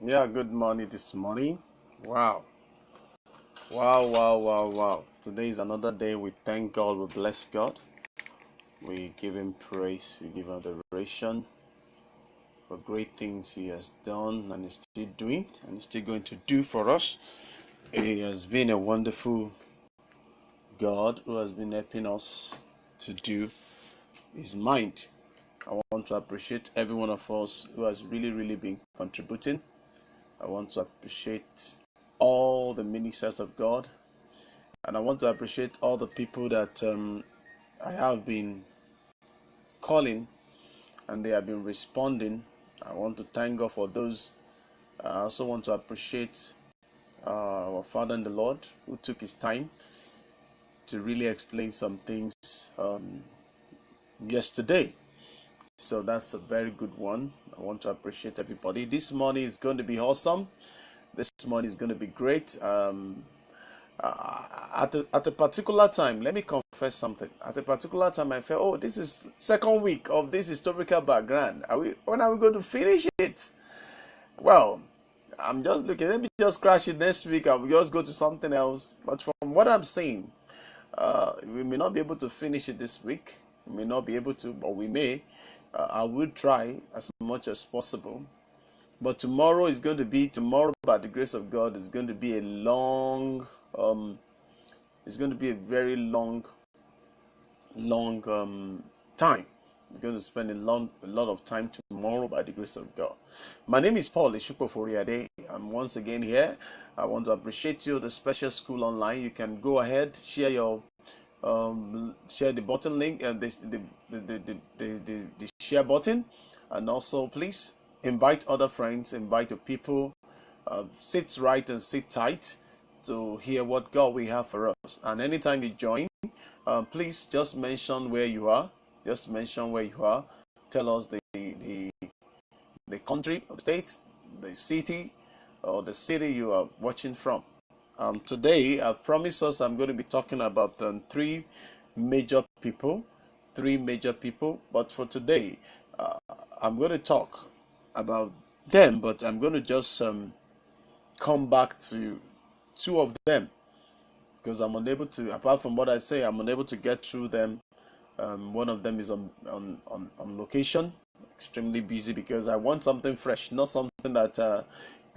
Yeah, good morning this morning. Wow. Wow. Today is another day. We thank God, we bless God. We give him praise, we give him adoration for great things he has done and is still doing and is still going to do for us. He has been a wonderful God who has been helping us to do his mind. I want to appreciate every one of us who has really been contributing. I want to appreciate all the ministers of God. And I want to appreciate all the people that I have been calling and they have been responding. I want to thank God for those. I also want to appreciate our Father in the Lord who took his time to really explain some things yesterday. So that's a very good one. I want to appreciate everybody. This morning is going to be awesome. This morning is going to be great. At a particular time, let me confess something. At a particular time, I felt, oh, this is second week of this historical background. When are we going to finish it? Well, I'm just looking. Let me just crash it next week. I'll just go to something else. But from what I'm saying, we may not be able to finish it this week. We may not be able to, but we may. I will try as much as possible. But tomorrow by the grace of God, is going to be a long, it's going to be a very long time. We're going to spend a lot of time tomorrow by the grace of God. My name is Paul-Esupofo. I'm once again here. I want to appreciate you, the Special School Online. You can go ahead, share the button link and the share button, and also please invite other friends, invite your people, sit right and sit tight to hear what God will have for us. And anytime you join, please just mention where you are. Just mention where you are. Tell us the country, or state, the city, or the city you are watching from. Today, I've promised us I'm going to be talking about three major people. But for today, I'm going to talk about them, but I'm going to just come back to two of them because I'm unable to, apart from what I say, I'm unable to get through them. One of them is on location, extremely busy because I want something fresh, not something that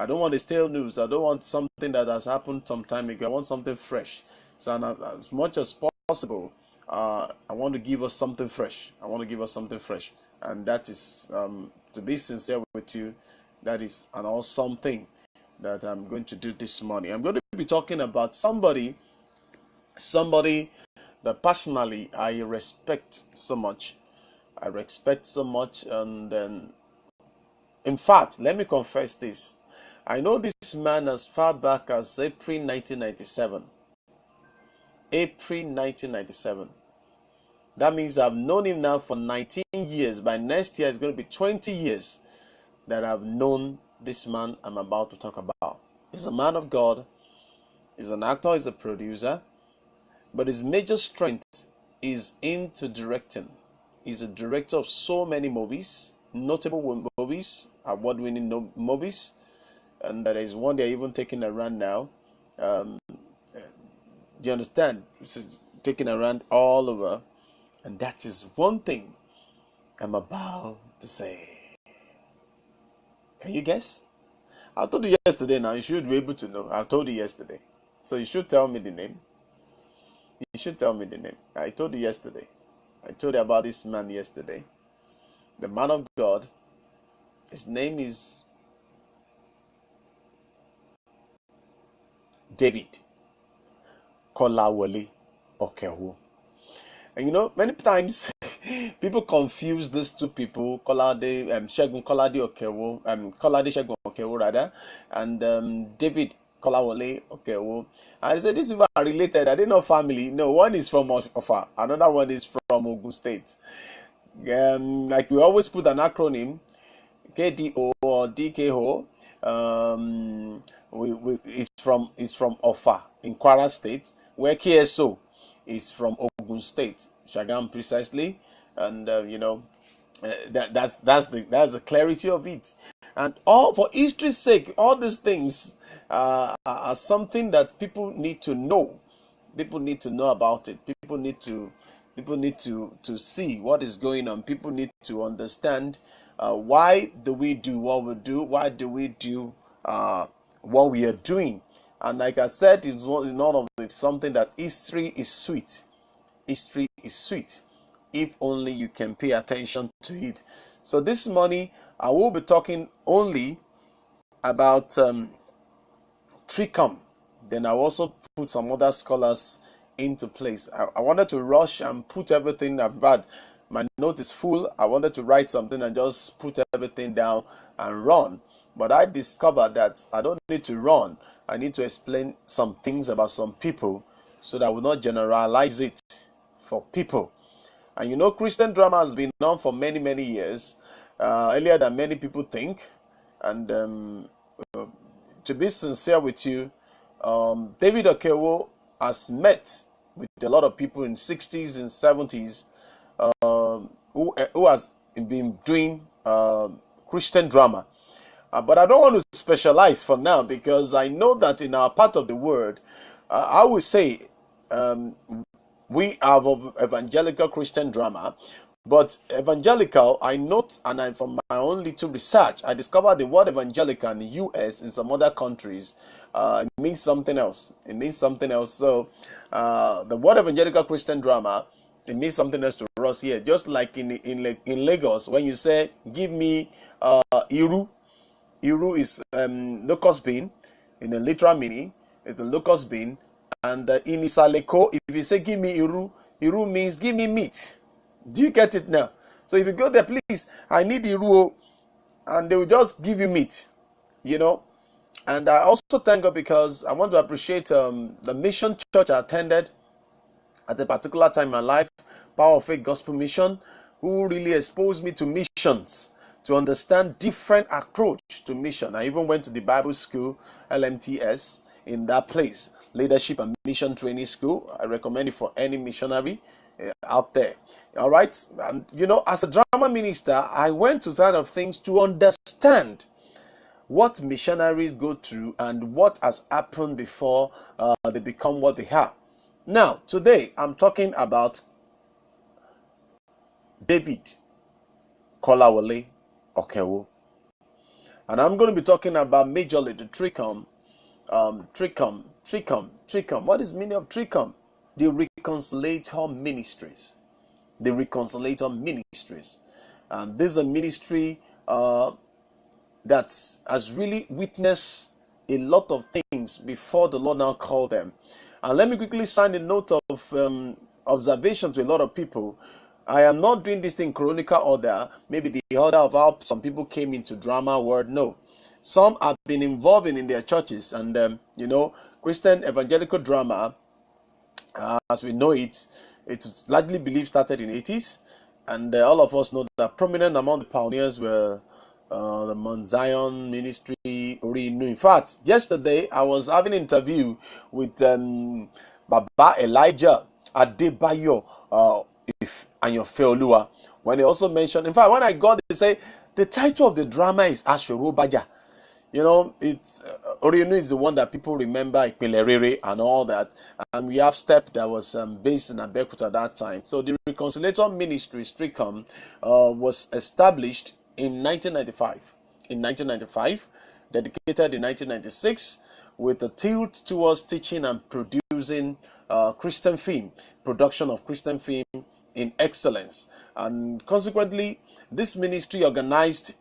I don't want the stale news. I don't want something that has happened some time ago. I want something fresh. So as much as possible, I want to give us something fresh. And that is, to be sincere with you, that is an awesome thing that I'm going to do this morning. I'm going to be talking about somebody that personally I respect so much. And then, in fact, let me confess this. I know this man as far back as April 1997. April 1997. That means I've known him now for 19 years. By next year, it's going to be 20 years that I've known this man I'm about to talk about. He's a man of God. He's an actor. He's a producer. But his major strength is into directing. He's a director of so many movies, notable movies, award-winning movies, and there is one they're even taking around now. Do you understand? It's taking around all over, and that is one thing I'm about to say. Can you guess? I told you yesterday. Now you should be able to know. I told you yesterday, so you should tell me the name. I told you yesterday. I told you about this man yesterday. The man of God. His name is David Kolawole Okewo. And you know, many times people confuse these two people, Segun Kolade Okewo, Kolade Segun Okewo rather, and David Kolawole Okewo. I said these people are related. Are they not family? No, one is from Ofa, another one is from Ogun State. Like we always put an acronym, KDO or DKO. Is from Ofa in Kwara State, where KSO is from Ogun State, Shagam precisely, and that's the clarity of it. And all for history's sake, all these things are something that people need to know. People need to know about it. People need to see what is going on. People need to understand why do we do what we do? Why do we do what we are doing? And like I said, it's not of something that history is sweet. History is sweet if only you can pay attention to it. So this morning I will be talking only about trichum. Then I'll also put some other scholars into place. I wanted to rush and put everything I've had. My note is full. I wanted to write something and just put everything down and run. But I discovered that I don't need to run. I need to explain some things about some people so that I will not generalize it for people. And you know, Christian drama has been on for many, many years, earlier than many people think. And to be sincere with you, David Okewo has met with a lot of people in 60s and 70s who has been doing Christian drama. But I don't want to specialize for now because I know that in our part of the world, I would say we have evangelical Christian drama. But evangelical, I note, and from my own little research, I discovered the word evangelical in the US and some other countries, it means something else. It means something else. So the word evangelical Christian drama, it means something else to us here. Just like in Lagos, when you say, give me Iru. Iru is locust bean, in the literal meaning, it's the locust bean. And in Isaleko, if you say, give me Iru, Iru means give me meat. Do you get it now? So if you go there, please, I need Iru, and they will just give you meat, you know. And I also thank God because I want to appreciate the mission church I attended at a particular time in my life, Power of Faith Gospel Mission, who really exposed me to missions, to understand different approach to mission. I even went to the Bible school, LMTS, in that place, Leadership and Mission Training School. I recommend it for any missionary out there. All right. You know, as a drama minister, I went to side of things to understand what missionaries go through and what has happened before they become what they are. Now, today I'm talking about David Kolawole Okewo. And I'm going to be talking about majorly the trichum. Trichum. What is the meaning of trichum? The reconciliator ministries. The reconciliator ministries. And this is a ministry that has really witnessed a lot of things before the Lord now called them. And let me quickly sign a note of observation to a lot of people. I am not doing this in chronicle order, maybe the order of how some people came into drama world. No. Some have been involved in their churches, and you know, Christian evangelical drama, as we know it, it's largely believed started in the 80s, and all of us know that prominent among the pioneers were the Mount Zion Ministry, Orinu. In fact, yesterday I was having an interview with Baba Elijah Adebayo and your Feolua, when they also mentioned, in fact, when I got, they say the title of the drama is Ashorobaja. You know, it's Orinu is the one that people remember, Ipilerere and all that. And we have Step that was based in Abeokuta at that time. So the Reconciliator Ministry, Trichum, was established in 1995. In 1995, dedicated in 1996, with a tilt towards teaching and producing Christian film, production of Christian film in excellence. And consequently, this ministry organized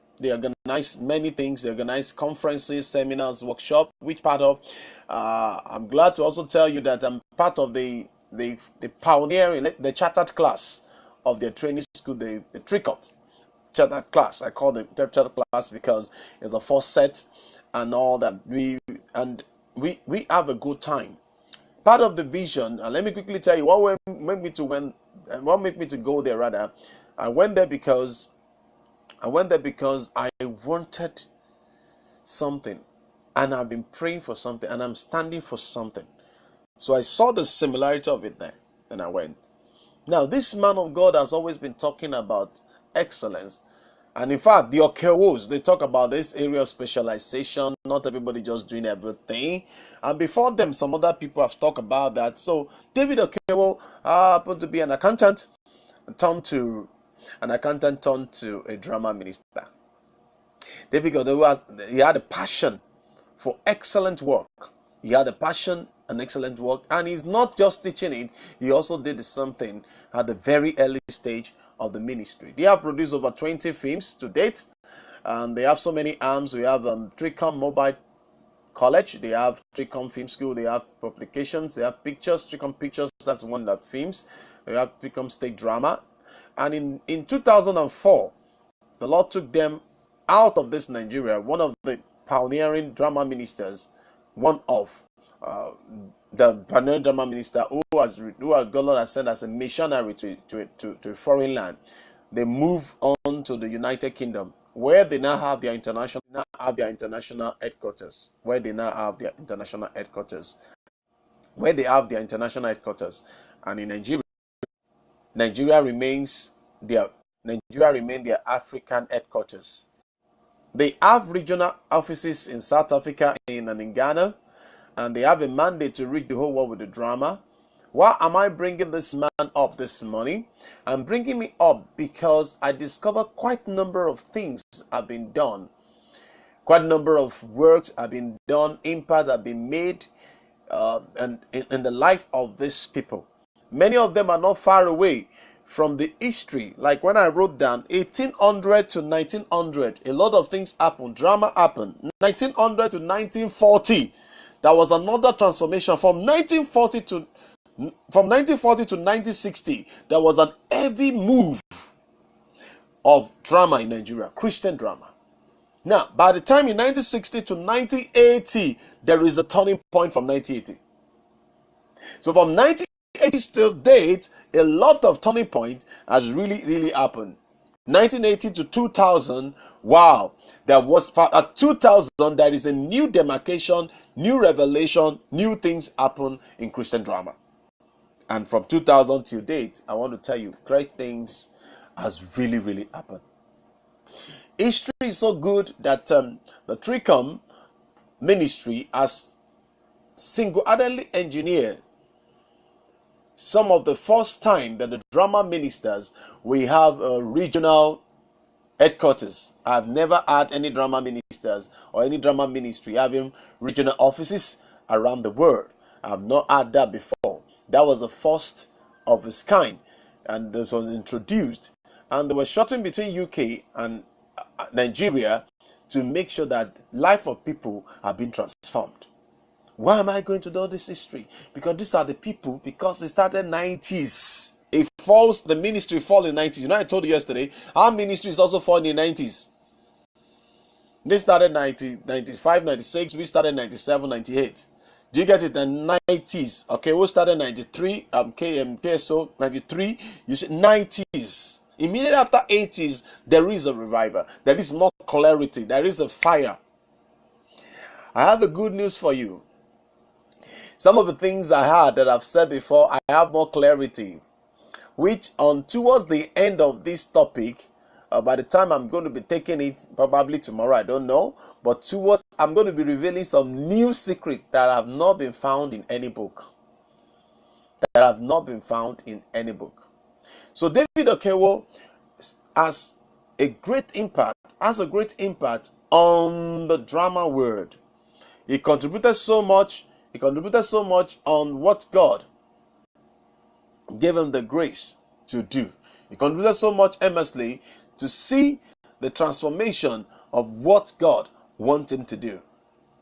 many things. They organized conferences, seminars, workshops. Which part of? I'm glad to also tell you that I'm part of the pioneering, the chartered class of their training school, the Tricot chartered class. I call it the chartered class because it's the first set and all that. We have a good time. Part of the vision, and let me quickly tell you what made me to go there. Rather, I went there because I wanted something, and I've been praying for something, and I'm standing for something. So I saw the similarity of it there, and I went. Now, this man of God has always been talking about excellence, And in fact, the Okewos, they talk about this area of specialization, not everybody just doing everything. And before them, some other people have talked about that. So David Okewo happened to be an accountant, turned to a drama minister. David Okewo, he had a passion for excellent work. He had a passion and excellent work, and he's not just teaching it, he also did something at the very early stage of the ministry. They have produced over 20 films to date, and they have so many arms. We have Tricom Mobile College, they have Tricom Film School, they have publications, they have pictures, Tricom Pictures, that's the one that films. They have Tricom State Drama. And in 2004, the Lord took them out of this Nigeria, one of the pioneering drama ministers, one of the pioneering drama minister who God Lord has sent as a missionary to a foreign land. They move on to the United Kingdom, where they now have their international headquarters. And in Nigeria remains their African headquarters. They have regional offices in South Africa and in Ghana, and they have a mandate to reach the whole world with the drama. Why am I bringing this man up this morning? I'm bringing me up because I discovered quite a number of things have been done. Quite a number of works have been done, impact have been made and in the life of these people. Many of them are not far away from the history. Like when I wrote down 1800 to 1900, a lot of things happened. Drama happened. 1900 to 1940, there was another transformation. From 1940 to 1960, there was an heavy move of drama in Nigeria, Christian drama. Now, by the time in 1960 to 1980, there is a turning point from 1980. So from 1980 till date, a lot of turning point has really happened. 1980 to 2000, wow, there was at 2000 there is a new demarcation, new revelation, new things happen in Christian drama. And from 2000 till date, I want to tell you, great things has really happened. History is so good that the Tricom ministry has single-handedly engineered some of the first time that the drama ministers we have a regional headquarters. I've never had any drama ministers or any drama ministry having regional offices around the world. I've not had that before. That was the first of its kind, and this was introduced, and there was shutting between UK and Nigeria to make sure that life of people have been transformed. Why am I going to do this history? Because these are the people, because it started 90s. The ministry fall in 90s. You know, I told you yesterday, our ministry is also falling in 90s. They started 90, 95, 96, we started 97, 98. Do you get it? The 90s. Okay, we started 93, KSO 93, you see 90s. Immediately after 80s, there is a revival. There is more clarity. There is a fire. I have a good news for you. Some of the things I had that I've said before, I have more clarity. Which towards the end of this topic, by the time I'm going to be taking it, probably tomorrow, I don't know. But I'm going to be revealing some new secret that have not been found in any book. So David Okewo has a great impact on the drama world. He contributed so much on what God gave him the grace to do. He contributed so much earnestly to see the transformation of what God wants him to do.